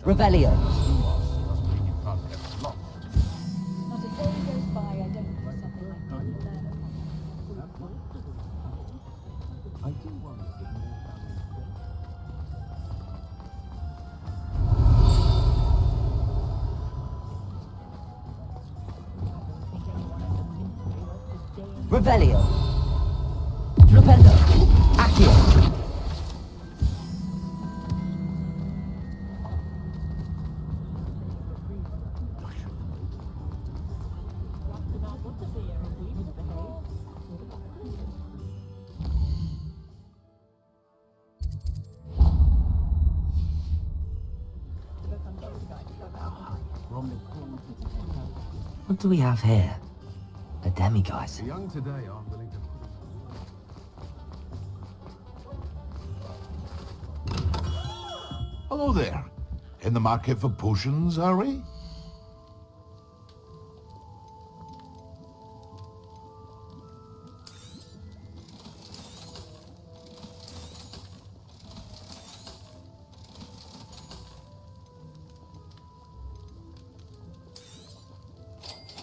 Revelio. Not a day goes by I don't do something I didn't learn Revelio. Flipendo. Accio. What do we have here? A demiguise. The young today aren't willing to Hello there. In the market for potions, are we?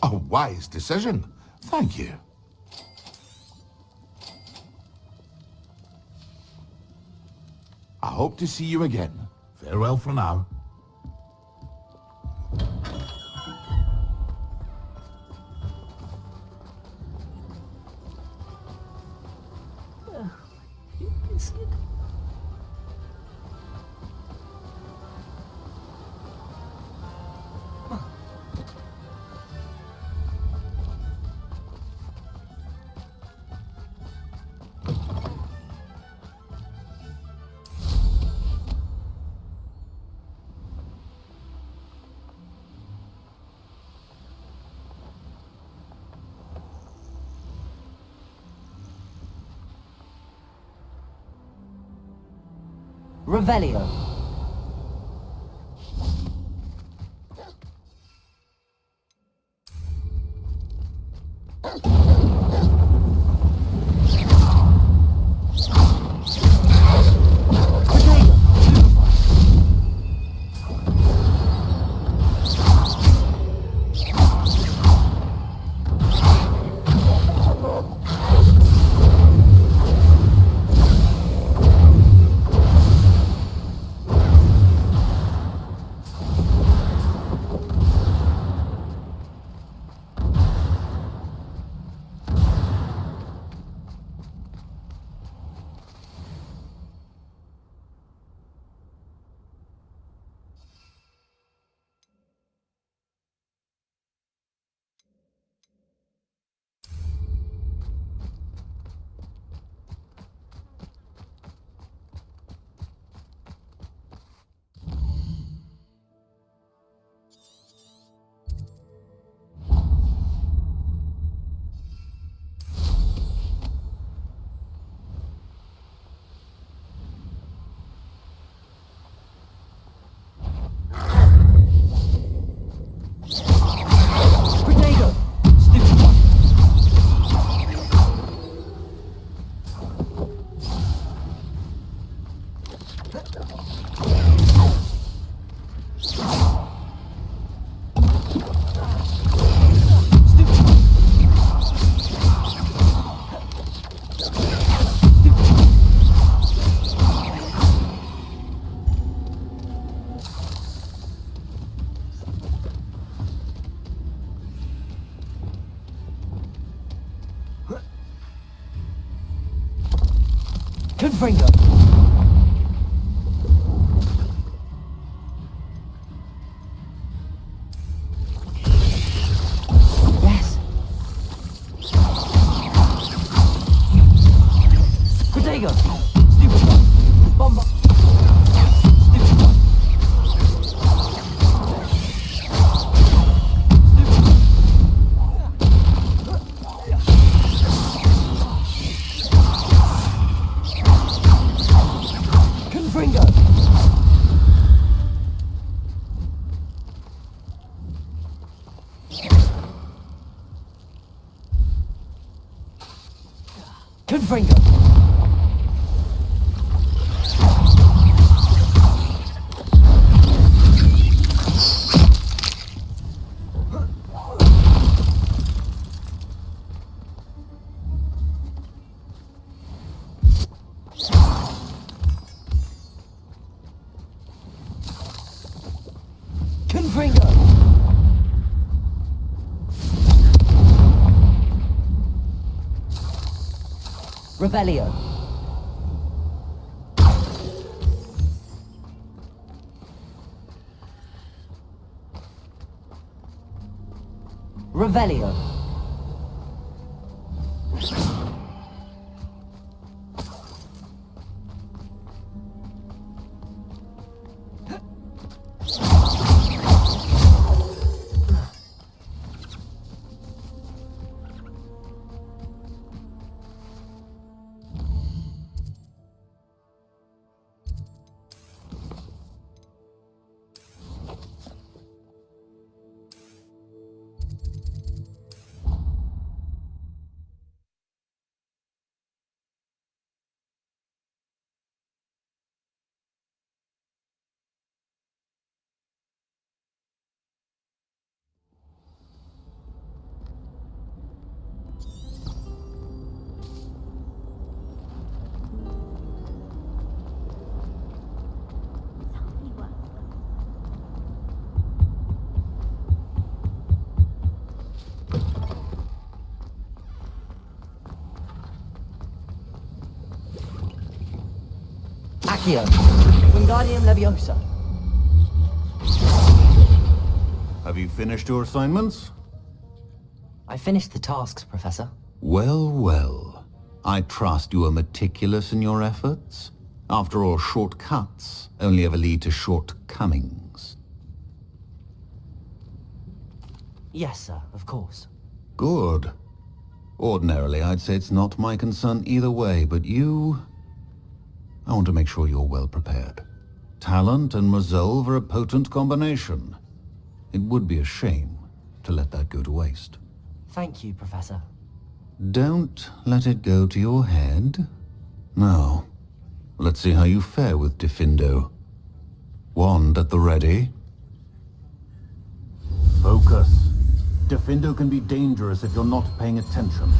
A wise decision. Thank you. I hope to see you again. Farewell for now. Revelio. Confringo. Yes. Protego. Stupid one. Bomba. Stupid one. Confringo. Confringo. Revelio. Revelio. Accio. Wingardium Leviosa. Have you finished your assignments? I finished the tasks, Professor. Well, well. I trust you are meticulous in your efforts. After all, shortcuts only ever lead to shortcomings. Yes, sir, of course. Good. Ordinarily, I'd say it's not my concern either way, but I want to make sure you're well prepared. Talent and resolve are a potent combination. It would be a shame to let that go to waste. Thank you, Professor. Don't let it go to your head. Now, let's see how you fare with Diffindo. Wand at the ready. Focus. Diffindo can be dangerous if you're not paying attention.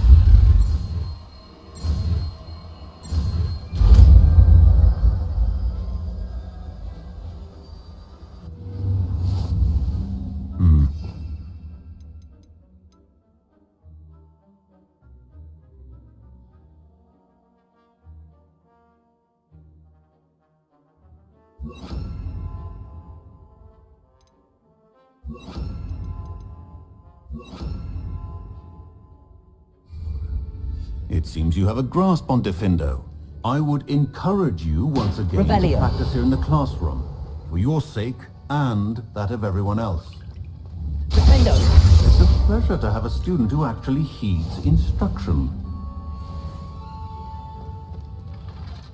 It seems you have a grasp on Diffindo. I would encourage you once again Revelio. to practice here in the classroom, for your sake and that of everyone else. Defendo. It's a pleasure to have a student who actually heeds instruction.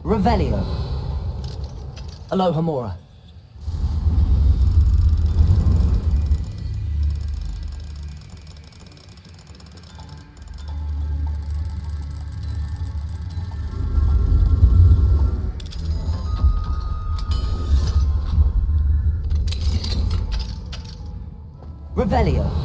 Revelio. Alohomora. Revelio.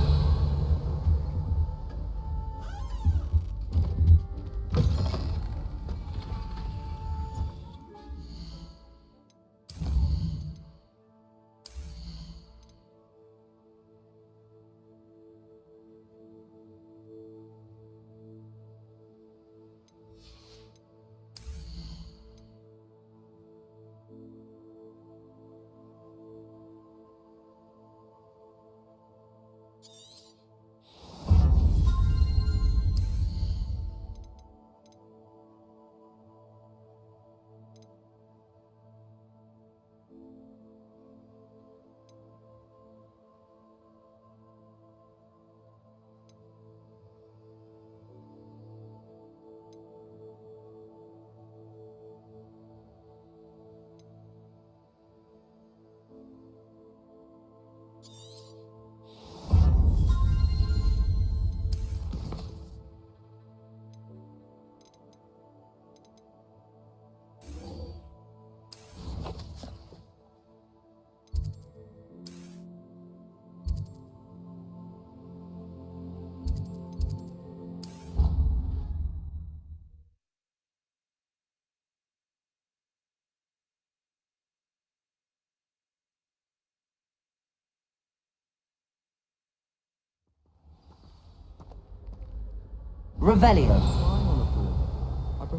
Revelio.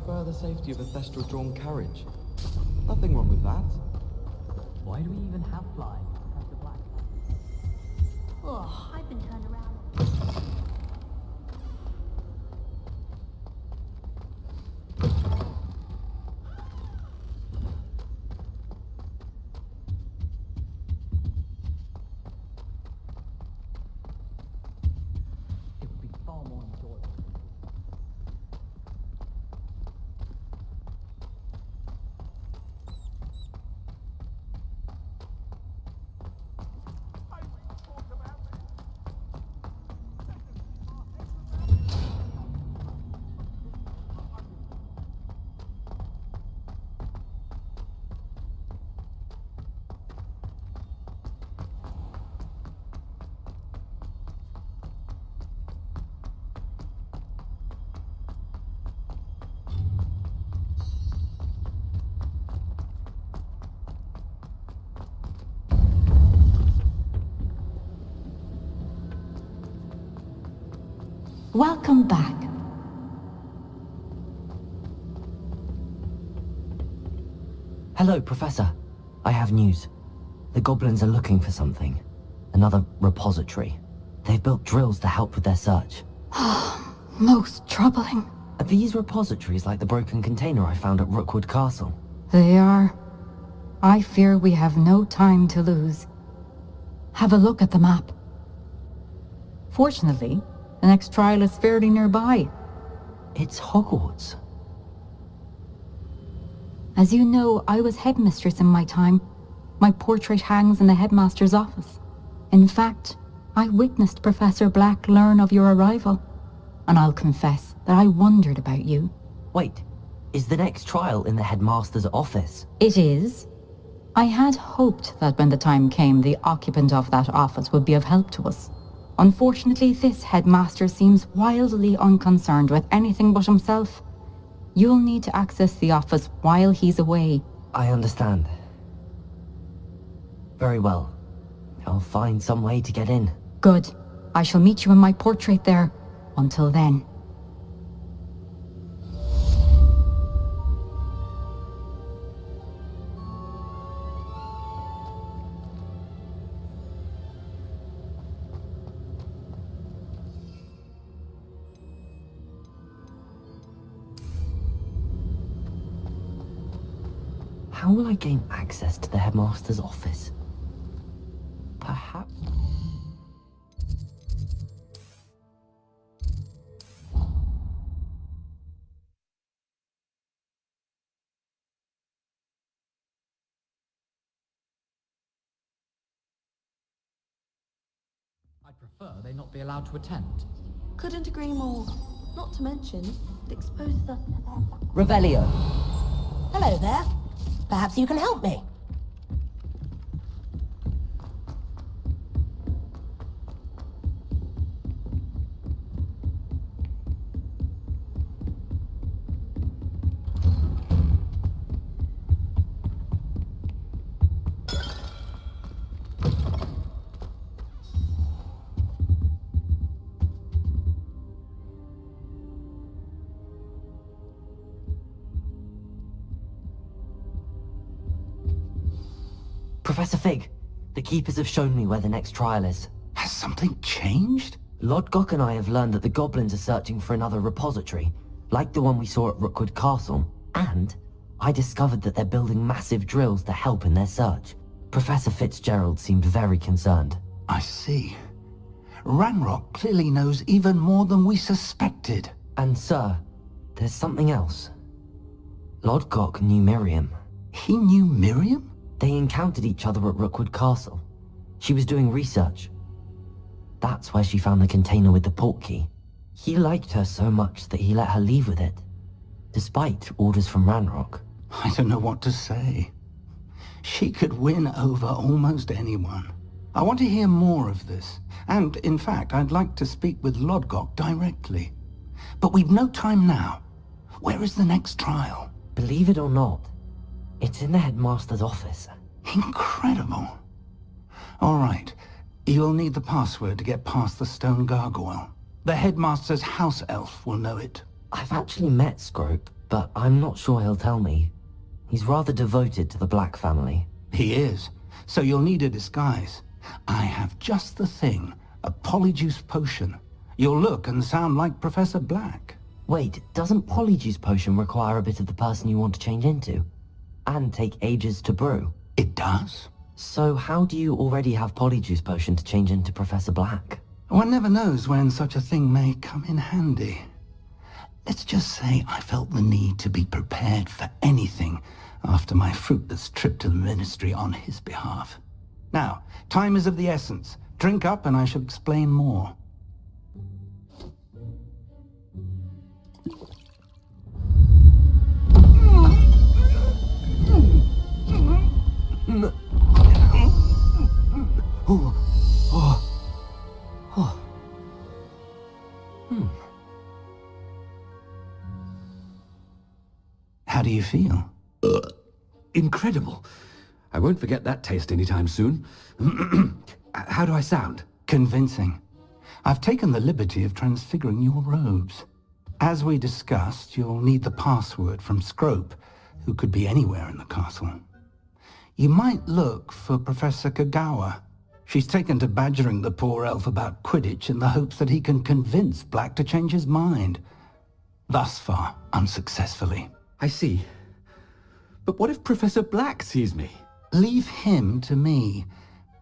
prefer the safety of a Thestra-drawn carriage. Nothing wrong with that. Why do we even have flying? Professor Black. Oh, I've been turned around. It would be far more enjoyable. Welcome back. Hello, Professor. I have news. The goblins are looking for something. Another repository. They've built drills to help with their search. Most troubling. Are these repositories like the broken container I found at Rookwood Castle? They are. I fear we have no time to lose. Have a look at the map. Fortunately, the next trial is fairly nearby. It's Hogwarts. As you know, I was headmistress in my time. My portrait hangs in the headmaster's office. In fact, I witnessed Professor Black learn of your arrival. And I'll confess that I wondered about you. Wait, is the next trial in the headmaster's office? It is. I had hoped that when the time came, the occupant of that office would be of help to us. Unfortunately, this headmaster seems wildly unconcerned with anything but himself. You'll need to access the office while he's away. I understand. Very well. I'll find some way to get in. Good. I shall meet you in my portrait there. Until then. How will I gain access to the headmaster's office? Perhaps... I'd prefer they not be allowed to attend. Couldn't agree more. Not to mention, it exposes us to their... Revelio. Hello there. Perhaps you can help me. Professor Fig, the Keepers have shown me where the next trial is. Has something changed? Lodgok and I have learned that the goblins are searching for another repository, like the one we saw at Rookwood Castle, and I discovered that they're building massive drills to help in their search. Professor Fitzgerald seemed very concerned. I see. Ranrock clearly knows even more than we suspected. And sir, there's something else. Lodgok knew Miriam. He knew Miriam? They encountered each other at Rookwood Castle. She was doing research. That's where she found the container with the portkey. He liked her so much that he let her leave with it, despite orders from Ranrock. I don't know what to say. She could win over almost anyone. I want to hear more of this. And, in fact, I'd like to speak with Lodgok directly. But we've no time now. Where is the next trial? Believe it or not, it's in the headmaster's office. Incredible. All right. You'll need the password to get past the stone gargoyle. The headmaster's house elf will know it. I've actually met Scrope. but I'm not sure he'll tell me. He's rather devoted to the Black family. He is. So you'll need a disguise. I have just the thing. A polyjuice potion. You'll look and sound like Professor Black. Wait, doesn't Polyjuice Potion require a bit of the person you want to change into? And take ages to brew? It does? So how do you already have Polyjuice Potion to change into Professor Black? One never knows when such a thing may come in handy. Let's just say I felt the need to be prepared for anything after my fruitless trip to the ministry on his behalf. Now, time is of the essence. Drink up and I shall explain more. How do you feel? Incredible. I won't forget that taste anytime soon. How do I sound? Convincing. I've taken the liberty of transfiguring your robes. As we discussed, you'll need the password from Scrope, who could be anywhere in the castle. You might look for Professor Kagawa. She's taken to badgering the poor elf about Quidditch in the hopes that he can convince Black to change his mind. Thus far, unsuccessfully. I see. But what if Professor Black sees me? Leave him to me.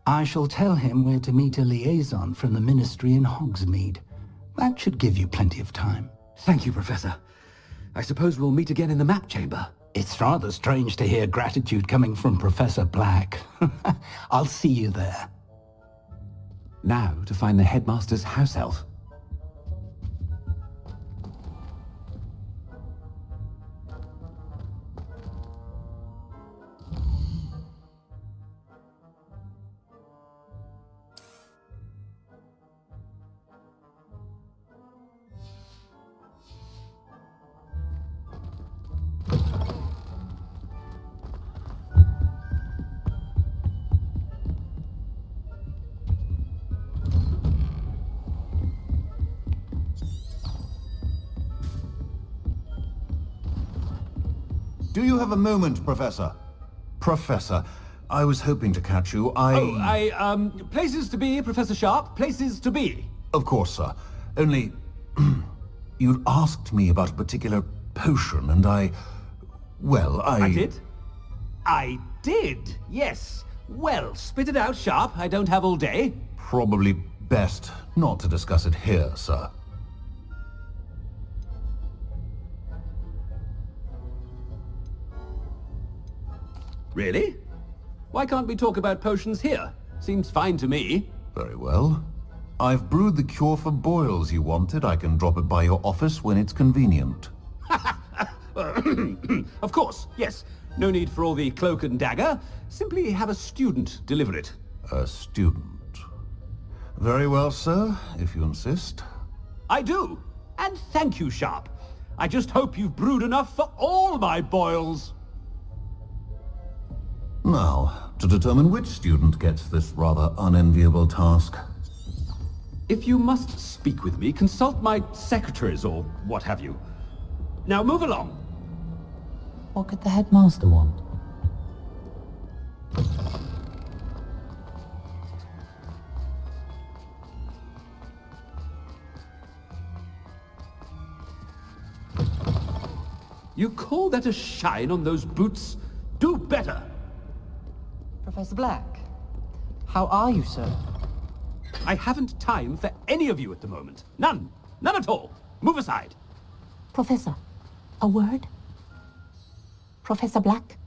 I shall tell him where to meet a liaison from the ministry in Hogsmeade. That should give you plenty of time. Thank you, Professor. I suppose we'll meet again in the map chamber. It's rather strange to hear gratitude coming from Professor Black. I'll see you there. Now to find the headmaster's house elf. Do you have a moment, Professor? Professor, I was hoping to catch you. Places to be, Professor Sharp. Places to be. Of course, sir. Only... you'd asked me about a particular potion, and I did? I did, yes. Well, spit it out, Sharp. I don't have all day. Probably best not to discuss it here, sir. Really? Why can't we talk about potions here? Seems fine to me. Very well. I've brewed the cure for boils you wanted. I can drop it by your office when it's convenient. Of course, yes. No need for all the cloak and dagger. Simply have a student deliver it. A student. Very well, sir, if you insist. I do. And thank you, Sharp. I just hope you've brewed enough for all my boils. Now, to determine which student gets this rather unenviable task. If you must speak with me, consult my secretaries or what have you. Now move along. What could the headmaster want? You call that a shine on those boots? Do better. Professor Black, how are you, sir? I haven't time for any of you at the moment. None. None at all. Move aside. Professor, a word? Professor Black,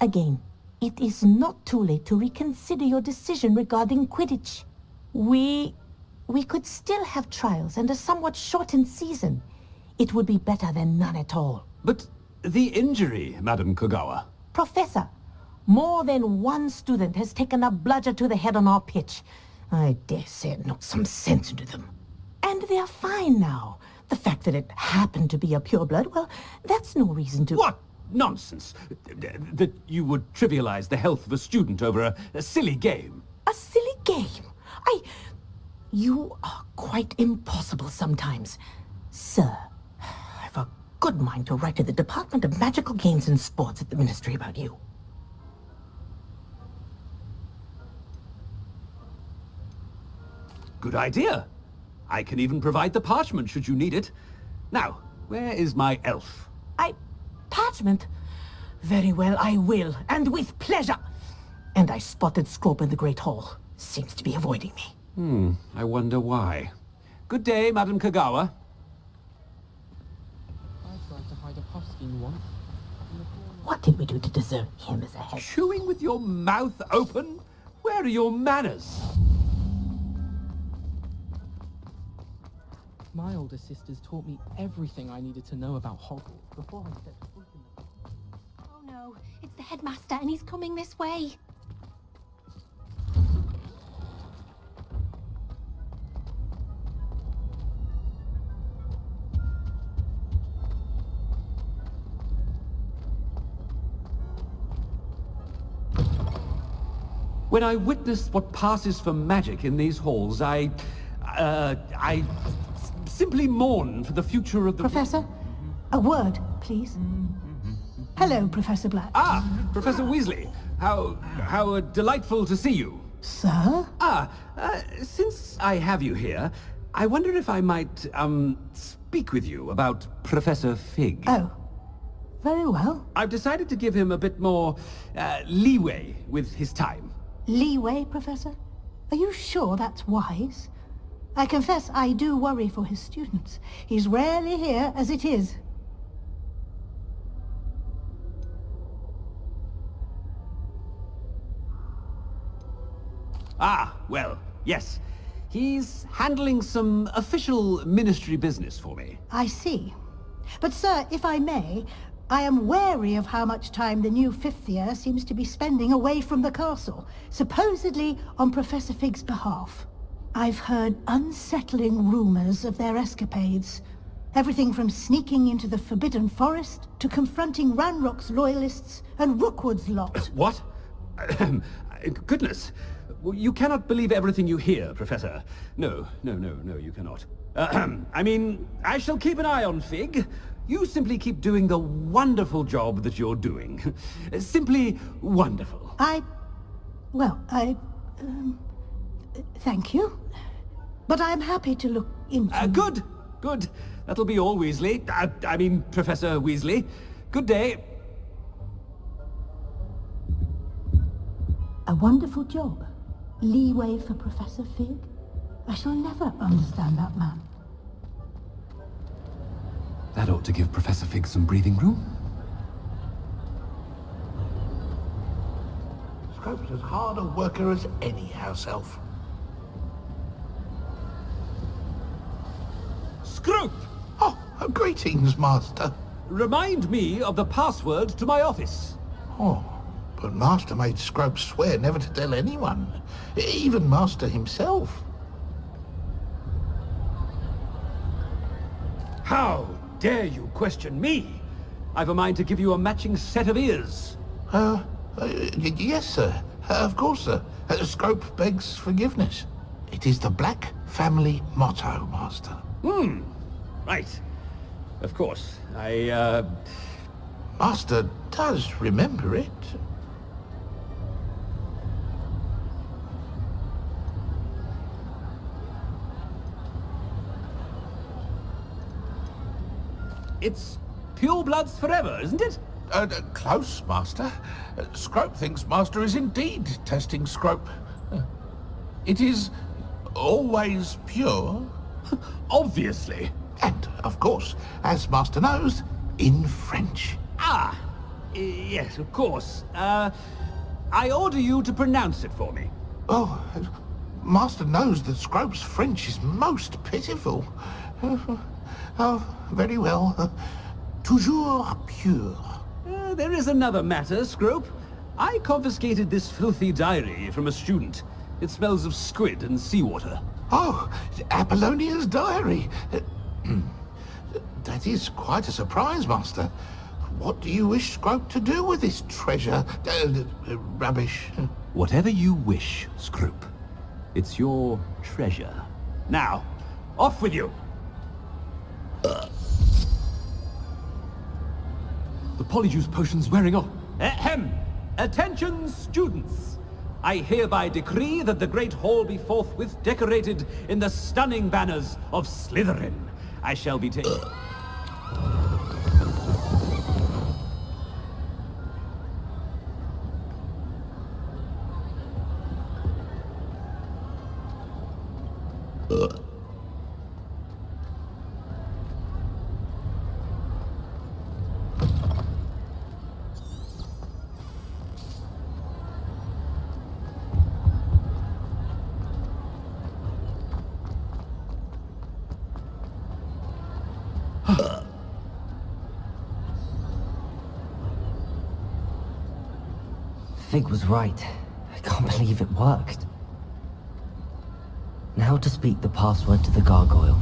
again, it is not too late to reconsider your decision regarding Quidditch. We could still have trials and a somewhat shortened season. It would be better than none at all. But the injury, Madam Kogawa. Professor, more than one student has taken a bludger to the head on our pitch. I dare say it knocked some sense into them. And they are fine now. The fact that it happened to be a pureblood, well, that's no reason to... What nonsense! That you would trivialize the health of a student over a silly game. A silly game? You are quite impossible sometimes. Sir, I've a good goldmine to write to the Department of Magical Games and Sports at the Ministry about you. Good idea. I can even provide the parchment should you need it. Now, where is my elf? Parchment? Very well, I will, and with pleasure. And I spotted Scrope in the Great Hall. Seems to be avoiding me. I wonder why. Good day, Madam Kagawa. I tried to hide a husky once. What did we do to deserve him as a head? Chewing with your mouth open? Where are your manners? My older sisters taught me everything I needed to know about Hogwarts before I stepped foot in the... Oh no, it's the headmaster and he's coming this way. When I witness what passes for magic in these halls, I simply mourn for the future of the... Professor, a word, please. Hello, Professor Black. Ah, Professor Weasley. How delightful to see you. Sir? Since I have you here, I wonder if I might, speak with you about Professor Fig. Oh, very well. I've decided to give him a bit more, leeway with his time. Leeway, Professor? Are you sure that's wise? I confess I do worry for his students. He's rarely here as it is. Ah, well, yes. He's handling some official ministry business for me. I see. But sir, if I may, I am wary of how much time the new fifth year seems to be spending away from the castle, supposedly on Professor Fig's behalf. I've heard unsettling rumors of their escapades. Everything from sneaking into the Forbidden Forest to confronting Ranrock's loyalists and Rookwood's lot. What? Goodness. You cannot believe everything you hear, Professor. No, you cannot. I mean, I shall keep an eye on Fig. You simply keep doing the wonderful job that you're doing. Simply wonderful. Thank you. But I'm happy to look into... Good. That'll be all, Weasley. I mean, Professor Weasley. Good day. A wonderful job. Leeway for Professor Fig? I shall never understand that man. That ought to give Professor Fig some breathing room. Scrope's as hard a worker as any house elf. Scrope! Oh, greetings, Master. Remind me of the password to my office. Oh, but Master made Scrope swear never to tell anyone, even Master himself. How dare you question me? I've a mind to give you a matching set of ears. Yes, sir. Of course, sir. Scrope begs forgiveness. It is the Black family motto, Master. Right. Of course. Master does remember it. It's pure bloods forever, isn't it? Close, Master. Scrope thinks Master is indeed testing Scrope. It is always pure. Obviously. And, of course, as Master knows, in French. Ah, yes, of course. I order you to pronounce it for me. Oh, Master knows that Scrope's French is most pitiful. Oh, very well. Toujours pure. There is another matter, Scrope. I confiscated this filthy diary from a student. It smells of squid and seawater. Oh, Apollonia's diary. That is quite a surprise, Master. What do you wish Scrope to do with this treasure? Rubbish. Whatever you wish, Scrope. It's your treasure. Now, off with you! The polyjuice potion's wearing off. Ahem! Attention, students! I hereby decree that the Great Hall be forthwith decorated in the stunning banners of Slytherin. I shall be taking... Fig was right. I can't believe it worked. Now to speak the password to the gargoyle.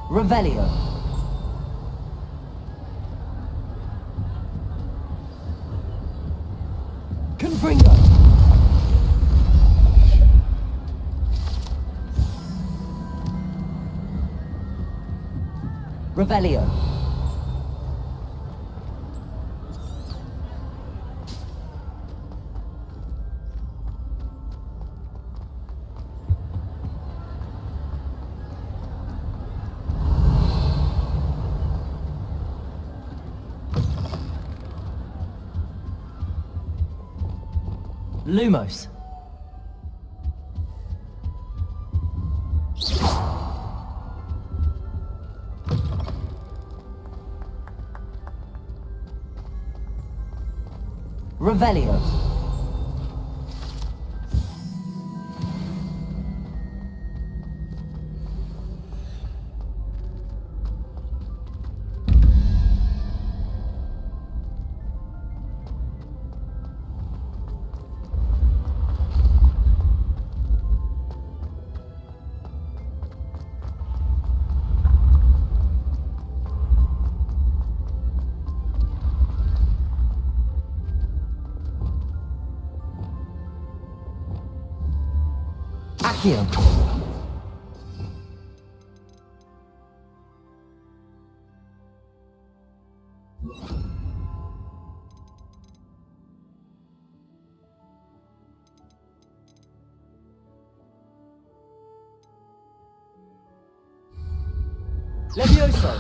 Revelio. Confringo. Revelio. Lumos. Revelio. Accio. Levioso.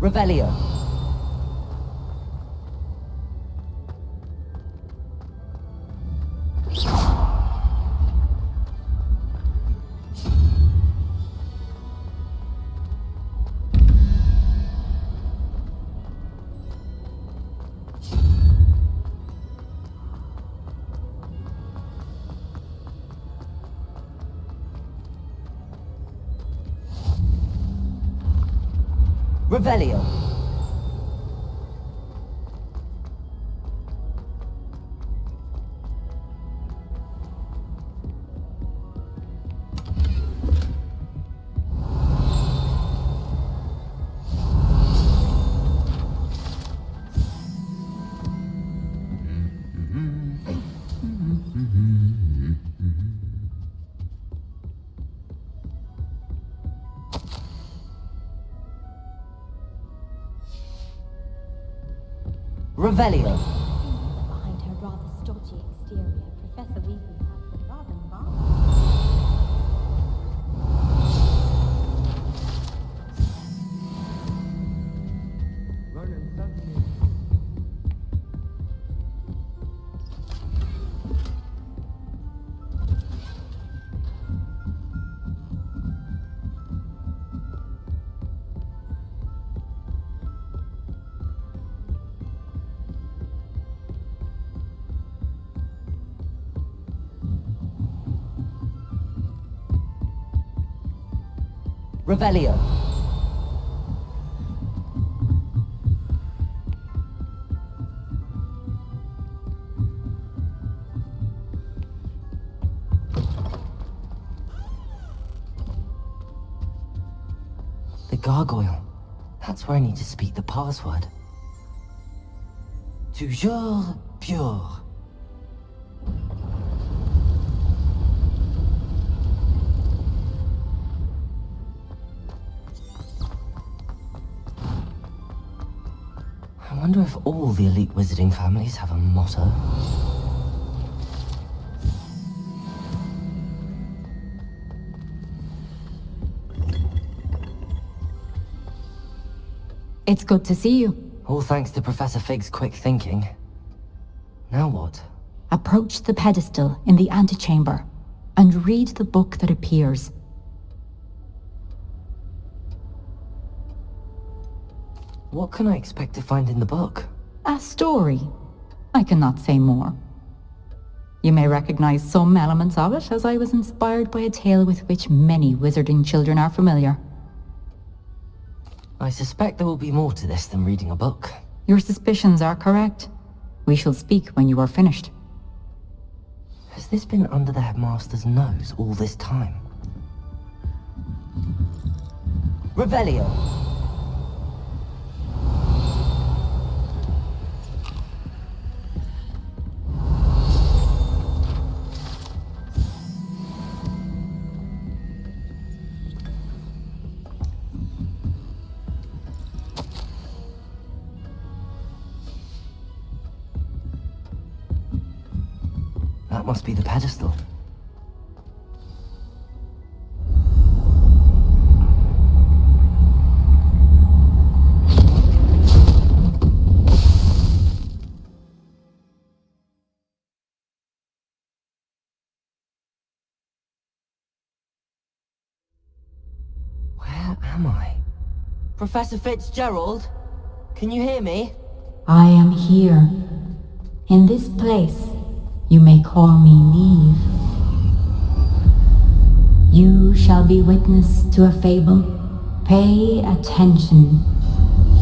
Revelio. Revelio. Revelio. Behind her rather stodgy exterior, Professor Weasley has been rather marvelous. Revelio. The gargoyle. That's where I need to speak the password. Toujours pure. I wonder if all the elite wizarding families have a motto. It's good to see you. All thanks to Professor Fig's quick thinking. Now what? Approach the pedestal in the antechamber and read the book that appears. What can I expect to find in the book? A story. I cannot say more. You may recognize some elements of it, as I was inspired by a tale with which many wizarding children are familiar. I suspect there will be more to this than reading a book. Your suspicions are correct. We shall speak when you are finished. Has this been under the headmaster's nose all this time? Revelio! That must be the pedestal. Where am I? Professor Fitzgerald? Can you hear me? I am here. In this place, you may call me Neve. You shall be witness to a fable. Pay attention.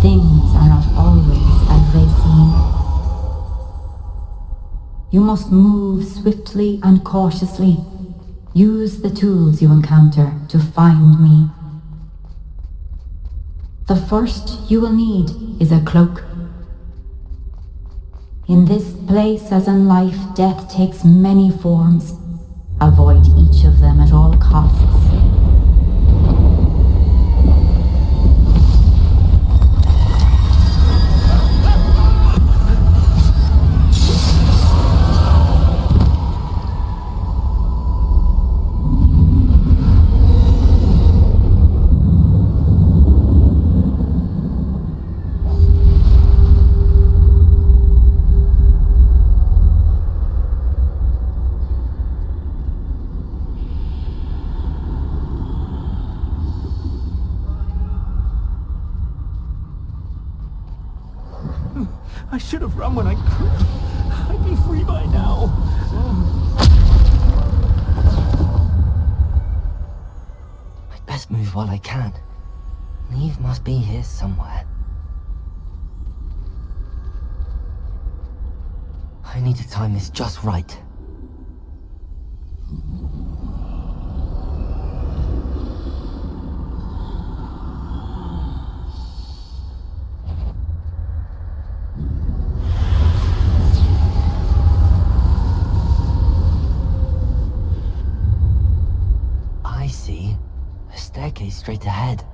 Things are not always as they seem. You must move swiftly and cautiously. Use the tools you encounter to find me. The first you will need is a cloak. In this place, as in life, death takes many forms. Avoid each of them at all costs. I should have run when I could. I'd be free by now. I'd best move while I can. Neve must be here somewhere. I need to time this just right. Staircase straight ahead.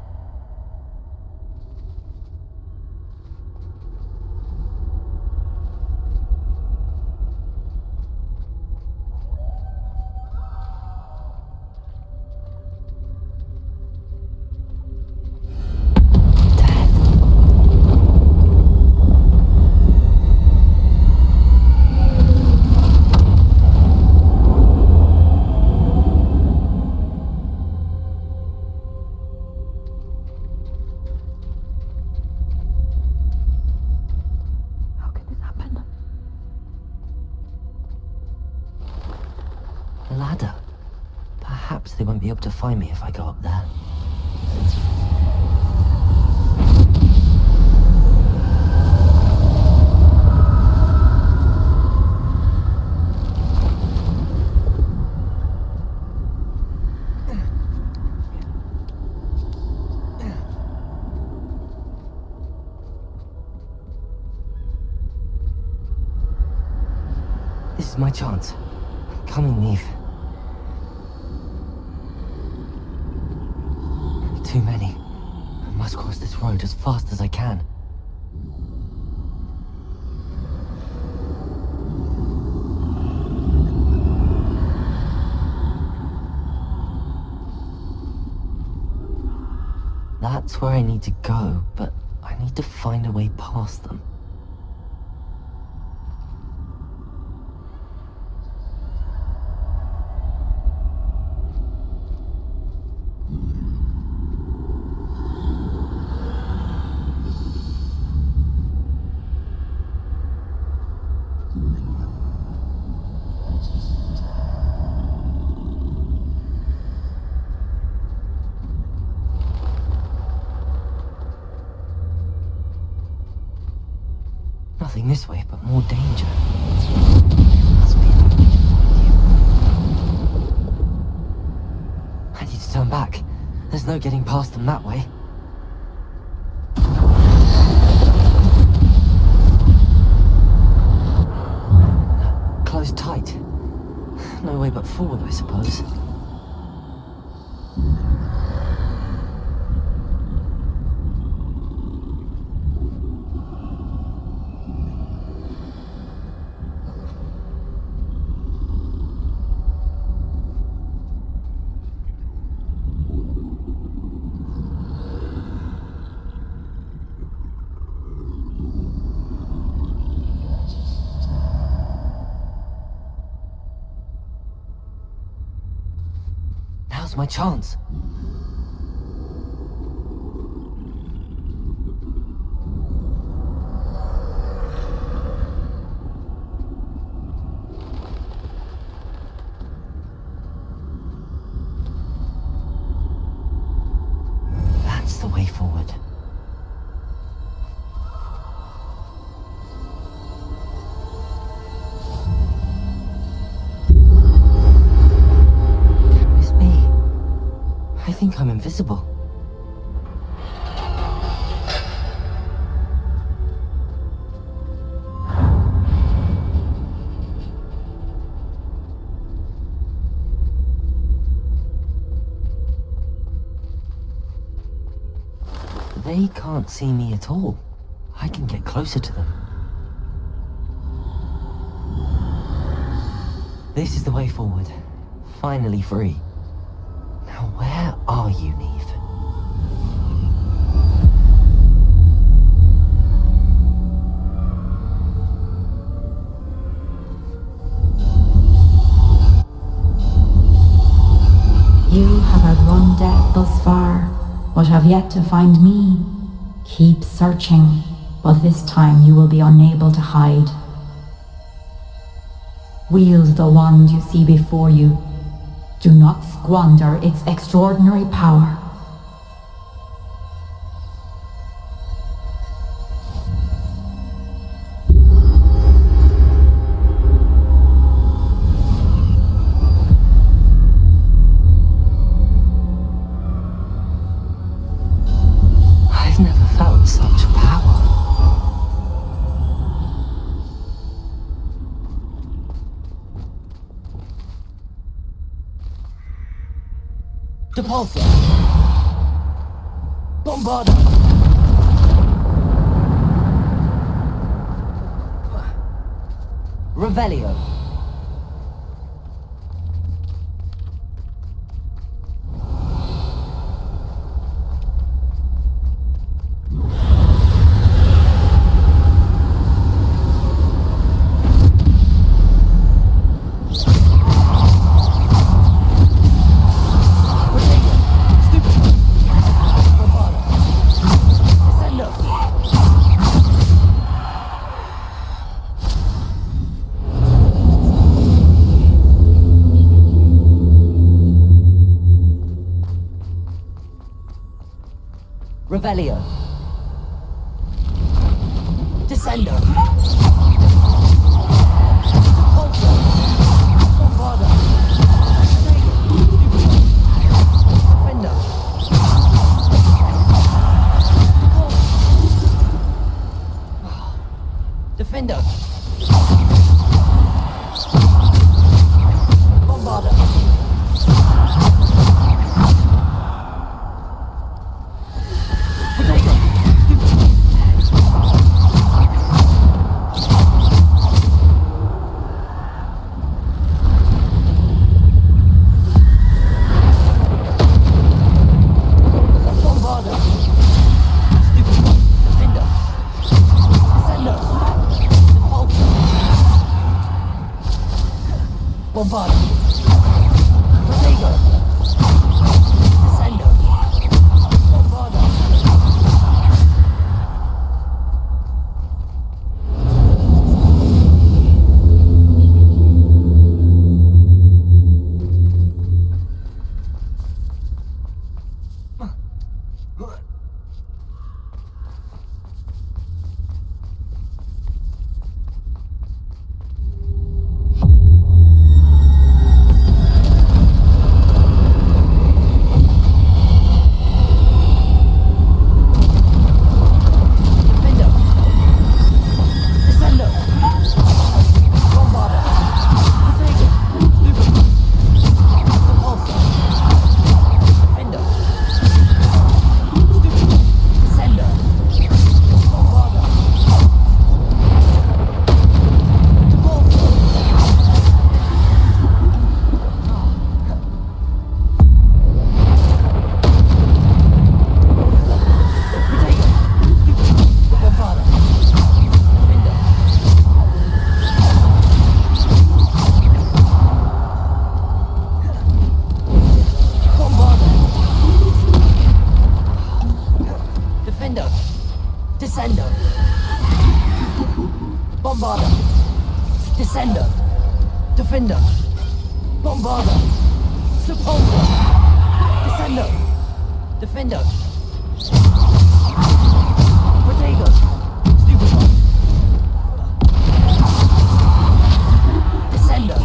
Ladder. Perhaps they won't be able to find me if I go up there. This is my chance. I'm coming, Neve. Too many. I must cross this road as fast as I can. That's where I need to go, but I need to find a way past them. Nothing this way, but more danger. There must be another way to find you. I need to turn back. There's no getting past them that way. Closed tight. No way but forward, I suppose. Now's my chance. That's the way forward. I think I'm invisible. They can't see me at all. I can get closer to them. This is the way forward. Finally free. Now where are you, Neve? You have outrun death thus far, but have yet to find me. Keep searching, but this time you will be unable to hide. Wield the wand you see before you. Do not squander its extraordinary power. I've never felt such power. Depulsor! Bombarda! Revelio! Revelio. Descendo. Pulsar. Bombarda. Defender. Defender. Bombarda. Potato. Bombarda. Defender. Descender. Repulsor. Bombarda. Potato. Descender. Bombarda. Defender. Descender. Bombarda. Potato. Repulsor. Defender. Descender. Bombarda. Repulsor. Potato. Bombarda. Defender. Bombarda. Defender. Descender. Bombarda. Descender. Defender. Bombarda. Repulsor. Descender. Defender. Potato. Stupefy. Descender.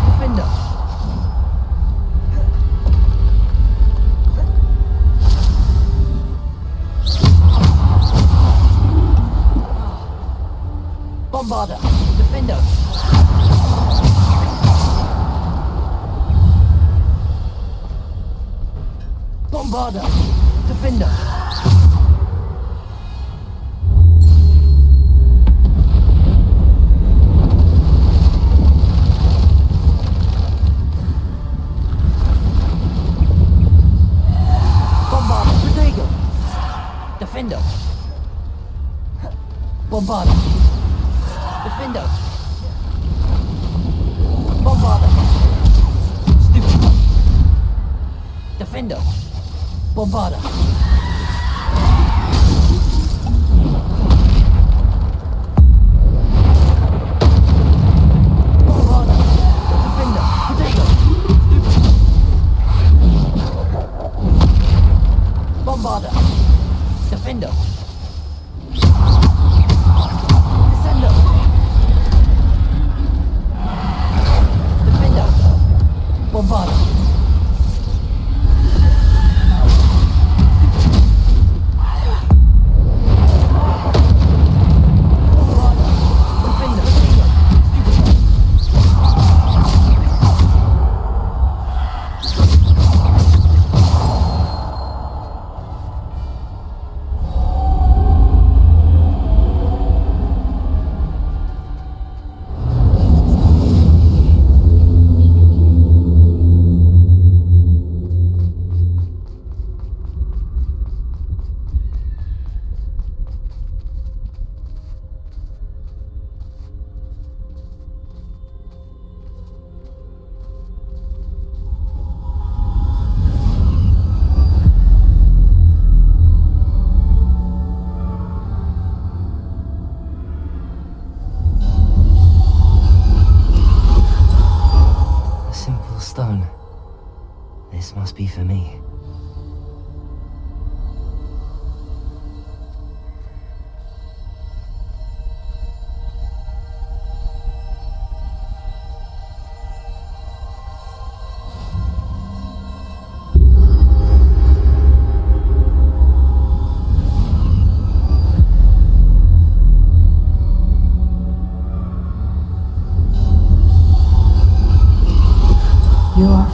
Defender. Bombarda. Defender. Bombarda. Defender. Bombarda. Potato. Defender. Bombarda. Defender. Bombarda. Stupefy. Defender. Bombarda. Bombarda. Defender. Potato. Stupefy. Bombarda. Defender. Descender. Defender. Bombarda. This must be for me.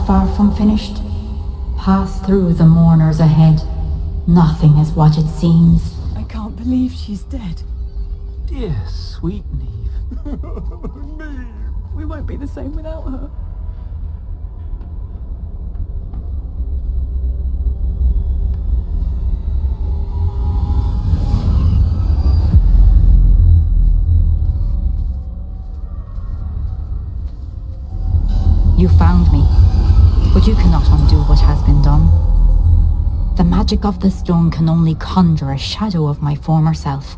far from finished. Pass through the mourners ahead. Nothing is what it seems. I can't believe she's dead. Dear sweet Neve. Neve. We won't be the same without her. You found me, but you cannot undo what has been done. The magic of the stone can only conjure a shadow of my former self.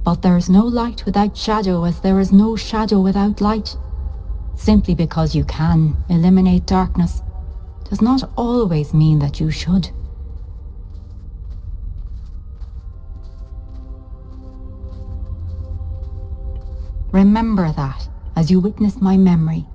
But there is no light without shadow, as there is no shadow without light. Simply because you can eliminate darkness does not always mean that you should. Remember that as you witness my memory.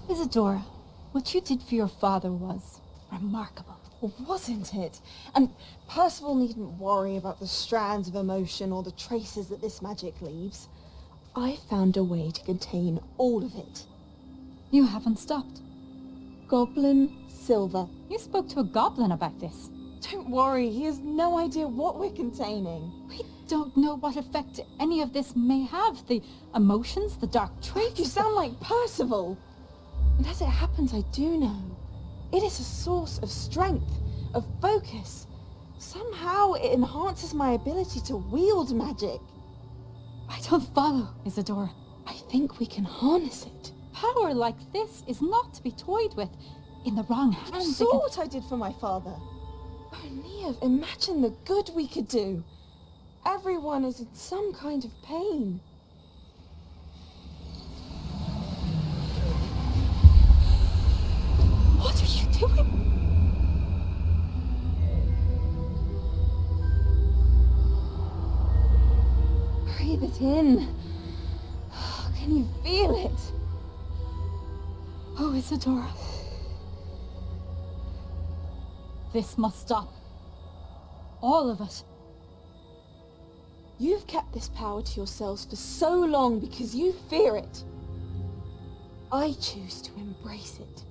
Isadora, what you did for your father was remarkable. Well, wasn't it? And Percival needn't worry about the strands of emotion or the traces that this magic leaves. I found a way to contain all of it. You haven't stopped. Goblin Silver. You spoke to a goblin about this. Don't worry, he has no idea what we're containing. We don't know what effect any of this may have. The emotions, the dark traits. You sound like Percival. And as it happens, I do know. It is a source of strength, of focus. Somehow it enhances my ability to wield magic. I don't follow, Isadora. I think we can harness it. Power like this is not to be toyed with. In the wrong hands. You saw what I did for my father. Oh, Neve, imagine the good we could do. Everyone is in some kind of pain. What are you doing? Breathe it in. Can you feel it? Oh, Isadora. This must stop. All of it. You've kept this power to yourselves for so long because you fear it. I choose to embrace it.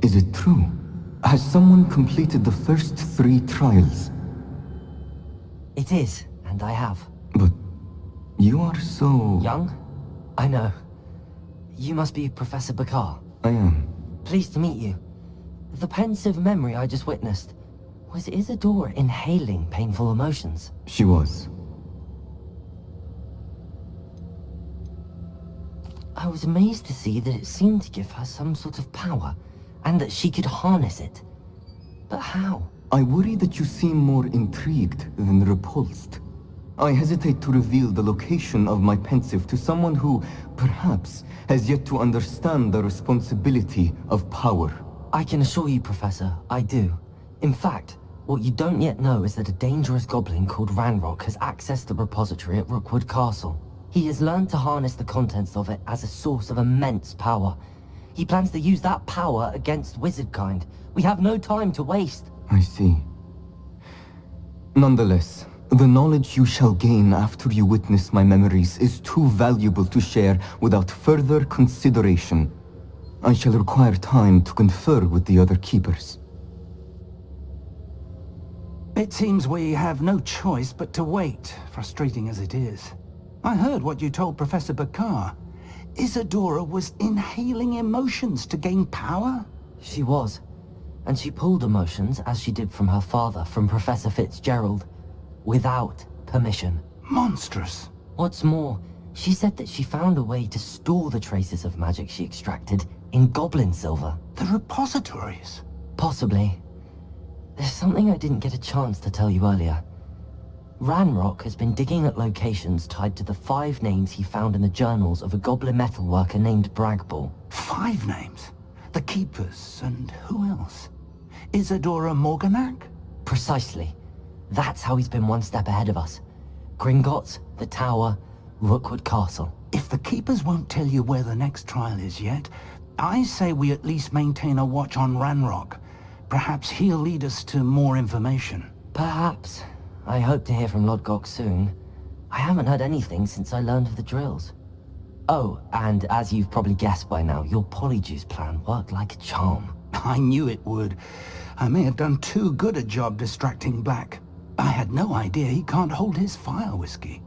Is it true? Has someone completed the first 3 trials? It is, and I have. But you are so... Young? I know. You must be Professor Bakar. I am. Pleased to meet you. The pensive memory I just witnessed. Was Isadora inhaling painful emotions? She was. I was amazed to see that it seemed to give her some sort of power, and that she could harness it. But how? I worry that you seem more intrigued than repulsed. I hesitate to reveal the location of my pensive to someone who, perhaps, has yet to understand the responsibility of power. I can assure you, Professor, I do. In fact, What you don't yet know is that a dangerous goblin called Ranrock has accessed the repository at Rookwood Castle. He has learned to harness the contents of it as a source of immense power. He plans to use that power against wizardkind. We have no time to waste. I see. Nonetheless, the knowledge you shall gain after you witness my memories is too valuable to share without further consideration. I shall require time to confer with the other keepers. It seems we have no choice but to wait, frustrating as it is. I heard what you told Professor Bakar. Isadora was inhaling emotions to gain power? She was. And she pulled emotions, as she did from her father, from Professor Fitzgerald, without permission. Monstrous. What's more, she said that she found a way to store the traces of magic she extracted in goblin silver. The repositories? Possibly. There's something I didn't get a chance to tell you earlier. Ranrock has been digging at locations tied to the 5 names he found in the journals of a goblin metalworker named Bragball. 5 names? The Keepers, and who else? Isadora Morganac? Precisely. That's how he's been one step ahead of us. Gringotts, the Tower, Rookwood Castle. If the Keepers won't tell you where the next trial is yet, I say we at least maintain a watch on Ranrock. Perhaps he'll lead us to more information. Perhaps. I hope to hear from Lodgok soon. I haven't heard anything since I learned of the drills. Oh, and as you've probably guessed by now, your Polyjuice plan worked like a charm. I knew it would. I may have done too good a job distracting Black. I had no idea he can't hold his fire whiskey.